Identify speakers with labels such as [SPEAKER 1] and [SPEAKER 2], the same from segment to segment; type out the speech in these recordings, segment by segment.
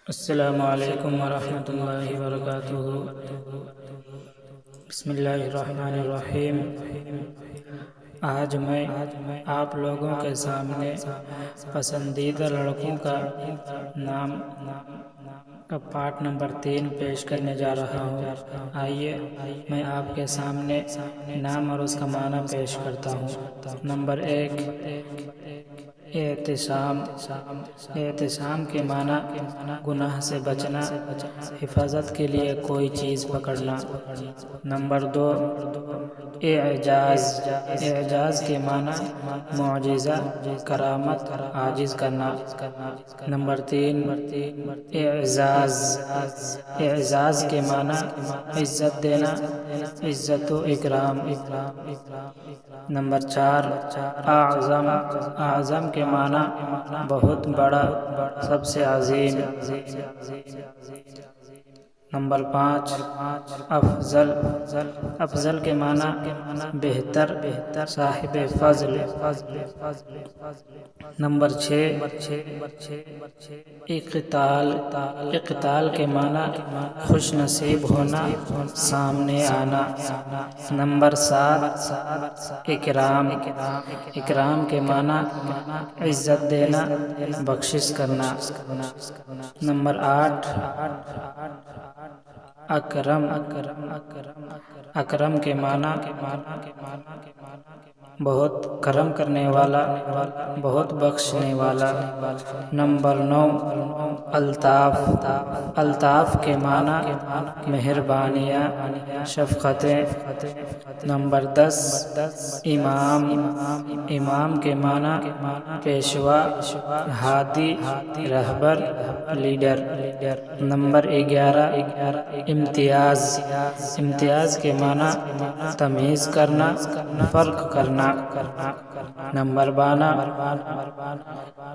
[SPEAKER 1] السلام علیکم ورحمۃ اللہ وبرکاتہ۔ بسم اللہ الرحمن الرحیم۔ آج میں آپ لوگوں کے سامنے پسندیدہ لڑکوں کا نام کا پارٹ نمبر 3 پیش کرنے جا رہا ہوں۔ آئیے میں آپ کے سامنے نام اور اس کا معنی پیش کرتا ہوں۔ نمبر 1، اعتصام۔ اعتصام کے معنی گناہ سے بچنا، حفاظت کے لیے کوئی چیز پکڑنا۔ نمبر 2، اعجاز۔ اعجاز کے معنی معجزہ، کرامت، عاجز کرنا۔ نمبر 3، اعزاز۔ اعزاز کے معنی عزت دینا، عزت و اکرام۔ نمبر 4، اعظم۔ اعظم کے معنی بہت بڑا، سب سے عظیم۔ نمبر 5، افضل۔ افضل کے معنی بہتر، صاحب فضل۔ نمبر 6، اقتال۔ اقتال کے معنی خوش نصیب ہونا، سامنے آنا۔ نمبر 7، اکرام۔ اکرام کے معنی عزت دینا، بخشش کرنا۔ نمبر 8، اکرم۔ اکرم کے معنی بہت کرم کرنے والا، بہت بخشنے والا۔ نمبر 9، الطاف۔ الطاف کے معنی مہربانیاں، شفقتیں۔ نمبر 10، امام۔ امام کے معنی پیشوا، ہادی، رہبر، لیڈر۔ نمبر 11، امتیاز۔ امتیاز کے معنی تمیز کرنا، فرق کرنا۔ نمبر 12،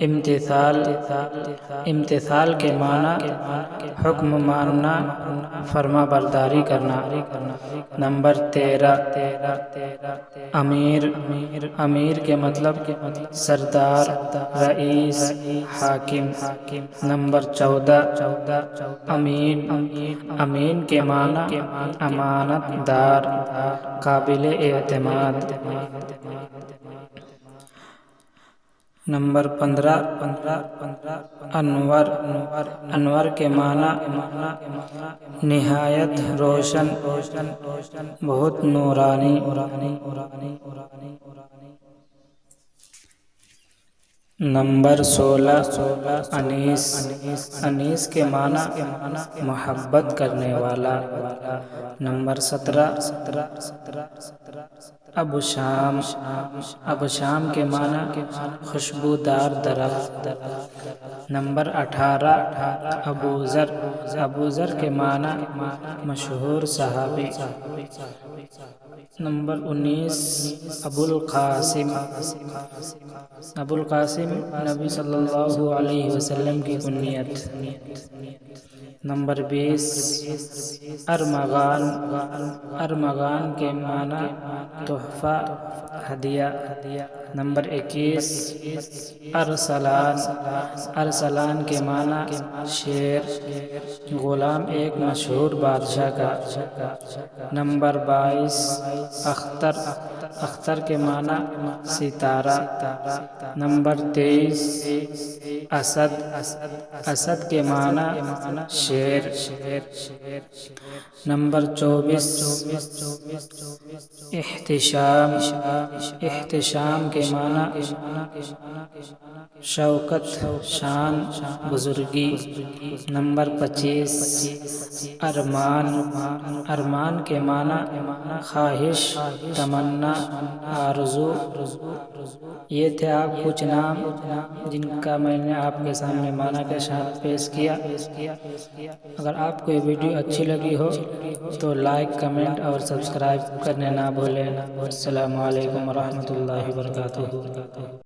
[SPEAKER 1] امتثال۔ امتثال کے معنی حکم ماننا، فرما برداری کرنا۔ نمبر 13، امیر۔ امیر کے مطلب سردار، رئیس، حاکم۔ نمبر 14، امین۔ امین کے معنی امانت دار، قابل اعتماد۔ نمبر 15، انور۔ انور کے معنی نہایت روشن، بہت نورانی۔ نمبر 16، انیس۔ انیس کے معنی محبت کرنے والا۔ نمبر 17، ابشام۔ ابشام کے معنی خوشبودار درخت۔ نمبر 18، ابوذر۔ ابوذر کے معنی مشہور صحابی۔ نمبر 19، ابوالقاسم۔ ابوالقاسم نبی صلی اللہ علیہ وسلم کی کنیت۔ نمبر 20، ارمغان۔ ارمغان کے معنی تحفہ، ہدیہ۔ نمبر 21، ارسلان۔ ارسلان کے معنی شیر، غلام ایک مشہور بادشاہ کا۔ نمبر 22، اختر۔ اختر کے معنی ستارہ۔ نمبر 23، اسد۔ اسد کے معنی شیر۔ نمبر 24، احتشام۔ احتشام کے معنی شوکت، شان، بزرگی۔ نمبر 25، ارمان۔ ارمان کے معنی خواہش، تمنا، آرزو۔ یہ تھے آپ کچھ نام جن کا میں نے آپ کے سامنے معنی کے ساتھ پیش کیا۔ اگر آپ کو یہ ویڈیو اچھی لگی ہو تو لائک، کمنٹ اور سبسکرائب کرنے نہ بھولیں۔ السلام علیکم ورحمۃ اللہ وبرکاتہ۔